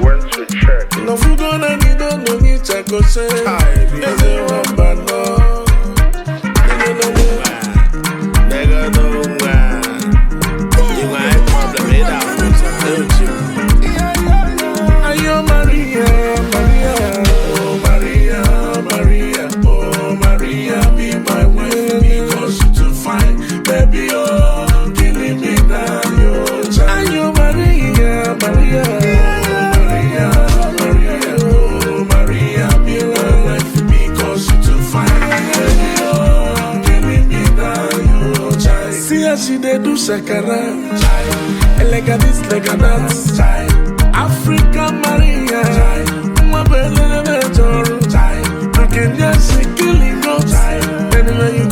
Want to check. No food on Anyidons, no need to go say. There's a rubber no. Nigga no man. You ain't problem it out, don't you? Ayo Maria, Maria, oh Maria, Maria, oh Maria, be my wife because you're too fine, baby. Oh, killing me down your child. Ayo Maria, Maria, Maria, Maria, oh Maria, be my wife because you're too fine, baby. Oh, killing me down your child. See how she dey do shakara, elega this, lega that. Africa Maria, my belly never told. I can just see killing goats. Anywhere you